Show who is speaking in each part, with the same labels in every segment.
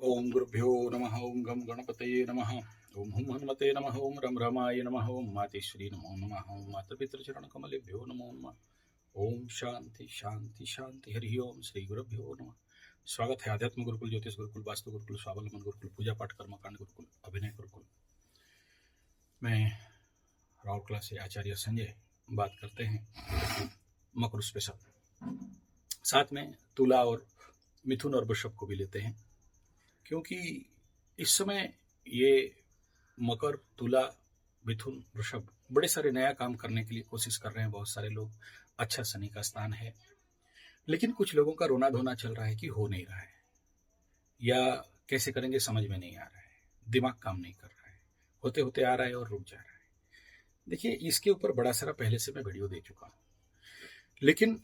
Speaker 1: ओम गुरुभ्यो नमः। ओम गम गणपतये नमः। ओम हुम हनुमते नमः। ओम रम रमाय नमः। ओम मातेश्वरी नमो नमः। ओम मातपितृचरण कमलेभ्यो नमो नमः। ओम शांति शांति शांति। हरि ओम। श्री गुरुभ्यो नमः। स्वागत है आध्यात्म गुरुकुल, ज्योतिष गुरुकुल, वास्तु गुरुकुल, स्वावलंबन गुरुकुल, पूजा पाठ कर्मकांड गुरुकुल, अभिनय गुरुकुल। मैं राउरकेला से आचार्य संजय बात करते हैं मकर स्पेशल। साथ में तुला और मिथुन और वृषभ को भी लेते हैं, क्योंकि इस समय ये मकर, तुला, मिथुन, वृषभ बड़े सारे नया काम करने के लिए कोशिश कर रहे हैं बहुत सारे लोग। अच्छा शनि का स्थान है, लेकिन कुछ लोगों का रोना धोना चल रहा है कि हो नहीं रहा है, या कैसे करेंगे समझ में नहीं आ रहा है, दिमाग काम नहीं कर रहा है, होते होते आ रहा है और रुक जा रहा है। देखिए, इसके ऊपर बड़ा सारा पहले से मैं वीडियो दे चुका हूँ, लेकिन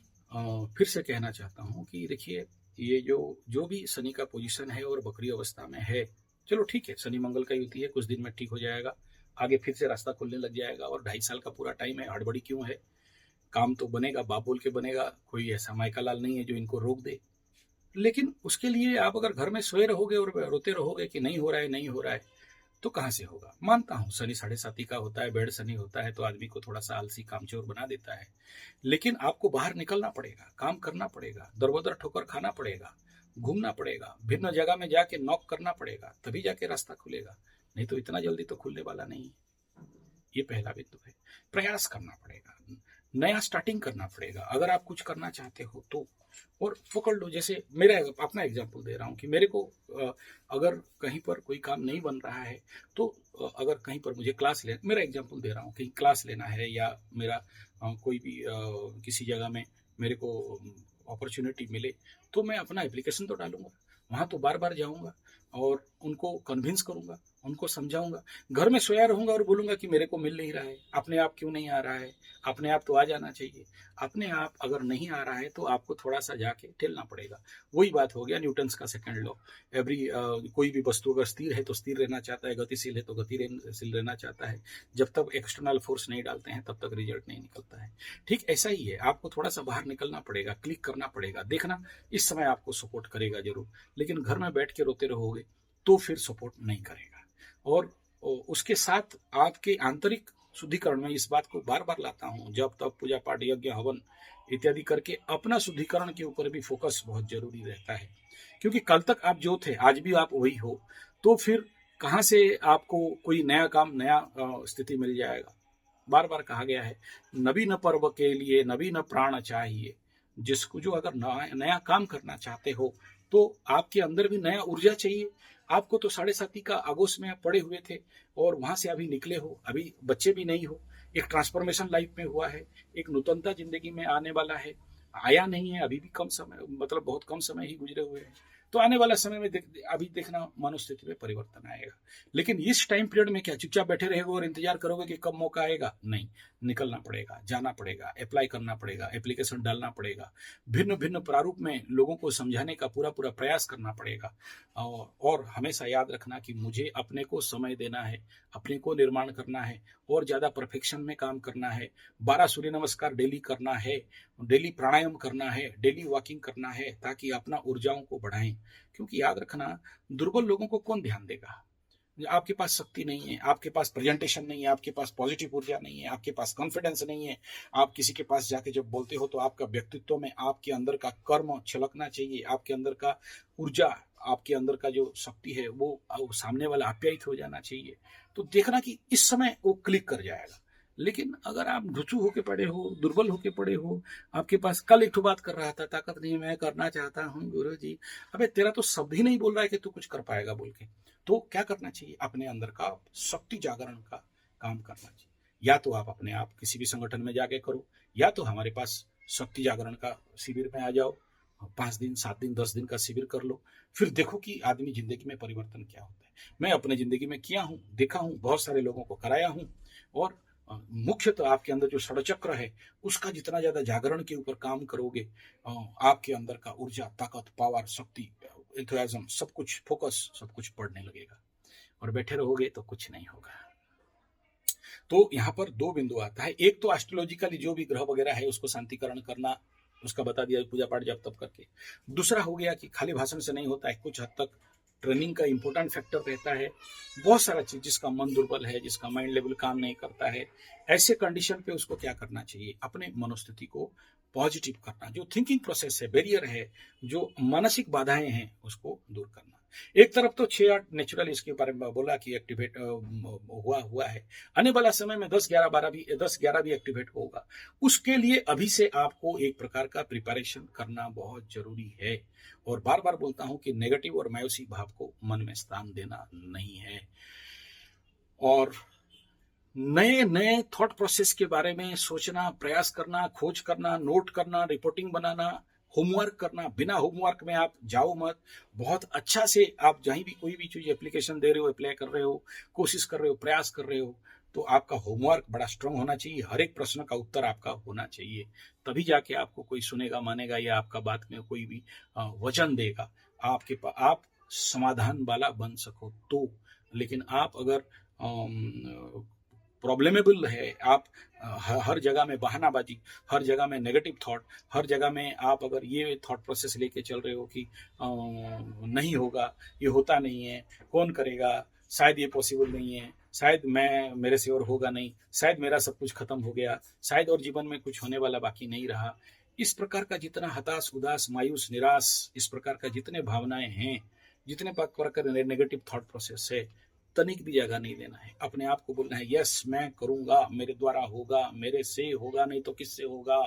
Speaker 1: फिर से कहना चाहता हूँ कि देखिए, ये जो भी शनि का पोजीशन है और वक्री अवस्था में है, चलो ठीक है, शनि मंगल का युति है, कुछ दिन में ठीक हो जाएगा, आगे फिर से रास्ता खुलने लग जाएगा। और 2.5 साल का पूरा टाइम है, हड़बड़ी क्यों है? काम तो बनेगा, बाप बोल के बनेगा, कोई ऐसा माइका लाल नहीं है जो इनको रोक दे। लेकिन उसके लिए आप अगर घर में सोए रहोगे और रोते रहोगे कि नहीं हो रहा है, नहीं हो रहा है, तो कहाँ से होगा? मानता हूँ शनि 7.5 का होता है, बेड शनि होता है, तो आदमी को थोड़ा सा आलसी, कामचोर बना देता है। लेकिन आपको बाहर निकलना पड़ेगा, काम करना पड़ेगा, दरबदर ठोकर खाना पड़ेगा, घूमना पड़ेगा, भिन्न जगह में जाके नॉक करना पड़ेगा, तभी जाके रास्ता खुलेगा, नहीं तो इतना जल्दी तो खुलने वाला नहीं है। ये पहला बिंदु है। प्रयास करना पड़ेगा, नया स्टार्टिंग करना पड़ेगा अगर आप कुछ करना चाहते हो तो। और पकड़ लो, जैसे मेरा अपना एग्जांपल दे रहा हूँ कि मेरे को अगर कहीं पर कोई काम नहीं बन रहा है, तो अगर कहीं पर मुझे क्लास ले, मेरा एग्जांपल दे रहा हूँ, कहीं क्लास लेना है, या मेरा कोई भी किसी जगह में मेरे को अपॉर्चुनिटी मिले, तो मैं अपना एप्लीकेशन तो डालूंगा, वहाँ तो बार बार जाऊंगा और उनको कन्विंस करूंगा, उनको समझाऊंगा। घर में सोया रहूंगा और बोलूंगा कि मेरे को मिल नहीं रहा है, अपने आप क्यों नहीं आ रहा है, अपने आप तो आ जाना चाहिए। अपने आप अगर नहीं आ रहा है तो आपको थोड़ा सा जाके ठेलना पड़ेगा। वही बात हो गया न्यूटन्स का सेकंड लॉ। कोई भी वस्तु अगर स्थिर है तो स्थिर रहना चाहता है, गतिशील है तो गतिशील रहना चाहता है। जब तक एक्सटर्नल फोर्स नहीं डालते हैं तब तक रिजल्ट नहीं निकलता है। ठीक ऐसा ही है, आपको थोड़ा सा बाहर निकलना पड़ेगा, क्लिक करना पड़ेगा। देखना, इस समय आपको सपोर्ट करेगा जरूर, लेकिन घर में बैठ के रोते रहोगे तो फिर सपोर्ट नहीं करेगा। और उसके साथ आपके आंतरिक शुद्धिकरण में इस बात को बार बार लाता हूँ, जब तब पूजा पाठ, यज्ञ, हवन इत्यादि करके अपना शुद्धिकरण के ऊपर भी फोकस बहुत जरूरी रहता है। क्योंकि कल तक आप जो थे आज भी आप वही हो, तो फिर कहाँ से आपको कोई नया काम, नया स्थिति मिल जाएगा? बार बार कहा गया है, नवीन पर्व के लिए नवीन प्राण चाहिए। जिसको जो अगर नया काम करना चाहते हो तो आपके अंदर भी नया ऊर्जा चाहिए। आपको तो 7.5 का आगोश में पड़े हुए थे और वहां से अभी निकले हो, अभी बच्चे भी नहीं हो, एक ट्रांसफॉर्मेशन लाइफ में हुआ है, एक नूतनता जिंदगी में आने वाला है, आया नहीं है अभी भी, कम समय, मतलब बहुत कम समय ही गुजरे हुए हैं। तो आने वाला समय में अभी देखना मनोस्थिति में परिवर्तन आएगा। लेकिन इस टाइम पीरियड में क्या चुपचाप बैठे रहेगा और इंतजार करोगे कि कब मौका आएगा? नहीं, निकलना पड़ेगा, जाना पड़ेगा, अप्लाई करना पड़ेगा, एप्लीकेशन डालना पड़ेगा, भिन्न भिन्न प्रारूप में लोगों को समझाने का पूरा पूरा प्रयास करना पड़ेगा। और हमेशा याद रखना कि मुझे अपने को समय देना है, अपने को निर्माण करना है, और ज्यादा परफेक्शन में काम करना है। 12 सूर्य नमस्कार डेली करना है, डेली प्राणायाम करना है, डेली वॉकिंग करना है, ताकि अपना ऊर्जाओं को बढ़ाएं। क्योंकि याद रखना, दुर्बल लोगों को कौन ध्यान देगा? आपके पास शक्ति नहीं है, आपके पास प्रेजेंटेशन नहीं है, आपके पास पॉजिटिव ऊर्जा नहीं है, आपके पास कॉन्फिडेंस नहीं है, आप किसी के पास जाके जब बोलते हो तो आपका व्यक्तित्व में आपके अंदर का कर्म छलकना चाहिए, आपके अंदर का ऊर्जा, आपके अंदर का जो शक्ति है वो सामने वाला आप्यायित हो जाना चाहिए। तो देखना कि इस समय वो क्लिक कर जाएगा। लेकिन अगर आप ढुचू होके पड़े हो, दुर्बल होके पड़े हो, आपके पास, कल एक बात कर रहा था, ताकत नहीं, मैं करना चाहता हूँ गुरु जी। अबे तेरा तो शब्द ही नहीं बोल रहा है कि तू कुछ कर पाएगा बोल के। तो क्या करना चाहिए? अपने अंदर का शक्ति जागरण का काम करना चाहिए। या तो आप अपने आप किसी भी संगठन में जाके करो, या तो हमारे पास शक्ति जागरण का शिविर में आ जाओ, 5 दिन, 7 दिन, 10 दिन का शिविर कर लो, फिर देखो कि आदमी जिंदगी में परिवर्तन क्या होता है। मैं अपने जिंदगी में किया हूँ, देखा हूँ, बहुत सारे लोगों को कराया हूँ। और मुख्य तो आपके अंदर जो षडचक्र है उसका जितना ज्यादा जागरण के ऊपर काम करोगे, आपके अंदर का ऊर्जा, ताकत, पावर, शक्ति, एंथुसियाज्म, सब कुछ, फोकस, सब कुछ बढ़ने लगेगा। और बैठे रहोगे तो कुछ नहीं होगा। तो यहाँ पर 2 बिंदु आता है। एक तो एस्ट्रोलॉजिकली जो भी ग्रह वगैरह है उसको शांतिकरण करना, उसका बता दिया, पूजा पाठ जब तब करके। दूसरा हो गया कि खाली भाषण से नहीं होता है, कुछ हद तक ट्रेनिंग का इंपॉर्टेंट फैक्टर रहता है। बहुत सारा चीज, जिसका मन दुर्बल है, जिसका माइंड लेवल काम नहीं करता है, ऐसे कंडीशन पे उसको क्या करना चाहिए, अपने मनोस्थिति को पॉजिटिव करना, जो थिंकिंग प्रोसेस है, बैरियर है, जो मानसिक बाधाएं हैं, उसको दूर करना। एक तरफ तो 6-8 नेचुरल इसके बारे में बोला कि एक्टिवेट हुआ है, आने वाला समय में 10-11 भी एक्टिवेट होगा। उसके लिए अभी से आपको एक प्रकार का प्रिपरेशन करना बहुत जरूरी है। और बार बार बोलता हूं कि नेगेटिव और मायूसी भाव को मन में स्थान देना नहीं है। और नए नए थॉट प्रोसेस के बारे में सोचना, प्रयास करना, खोज करना, नोट करना, रिपोर्टिंग बनाना, होमवर्क करना। बिना होमवर्क में आप जाओ मत। बहुत अच्छा से आप जहीं भी कोई भी चीज एप्लीकेशन दे रहे हो, अप्लाई कर रहे हो, कोशिश कर रहे हो, प्रयास कर रहे हो, तो आपका होमवर्क बड़ा स्ट्रांग होना चाहिए। हर एक प्रश्न का उत्तर आपका होना चाहिए, तभी जाके आपको कोई सुनेगा, मानेगा, या आपका बात में कोई भी वचन देगा। आप समाधान वाला बन सको तो। लेकिन आप अगर प्रॉब्लमेबल है, आप हर जगह में बहानाबाजी, हर जगह में नेगेटिव थॉट, हर जगह में आप अगर ये थॉट प्रोसेस लेके चल रहे हो कि नहीं होगा, ये होता नहीं है, कौन करेगा, शायद ये पॉसिबल नहीं है, शायद मेरे से और होगा नहीं, शायद मेरा सब कुछ खत्म हो गया, शायद और जीवन में कुछ होने वाला बाकी नहीं रहा, इस प्रकार का जितना हताश, उदास, मायूस, निराश, इस प्रकार का जितने भावनाएं हैं, जितने प्रकार का नेगेटिव थॉट प्रोसेस है, तनिक भी जगह नहीं देना है। अपने आप को बोलना है, यस मैं करूंगा, मेरे द्वारा होगा, मेरे से होगा, नहीं तो किससे होगा,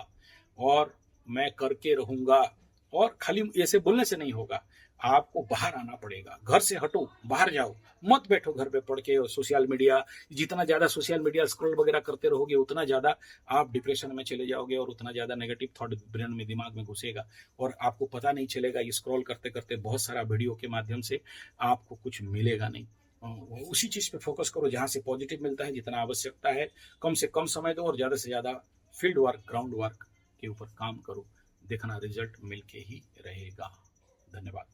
Speaker 1: और मैं करके रहूंगा। और खाली ऐसे बोलने से नहीं होगा, आपको बाहर आना पड़ेगा। घर से हटो, बाहर जाओ, मत बैठो घर पे पढ़ के। सोशल मीडिया, जितना ज्यादा सोशल मीडिया स्क्रॉल वगैरह करते रहोगे, उतना ज्यादा आप डिप्रेशन में चले जाओगे, और उतना ज्यादा नेगेटिव थॉट ब्रेन में, दिमाग में घुसेगा, और आपको पता नहीं चलेगा। ये स्क्रॉल करते करते बहुत सारा वीडियो के माध्यम से आपको कुछ मिलेगा नहीं। उसी चीज पे फोकस करो जहां से पॉजिटिव मिलता है, जितना आवश्यकता है कम से कम समय दो, और ज्यादा से ज्यादा फील्ड वर्क, ग्राउंड वर्क के ऊपर काम करो। देखना रिजल्ट मिलके ही रहेगा। धन्यवाद।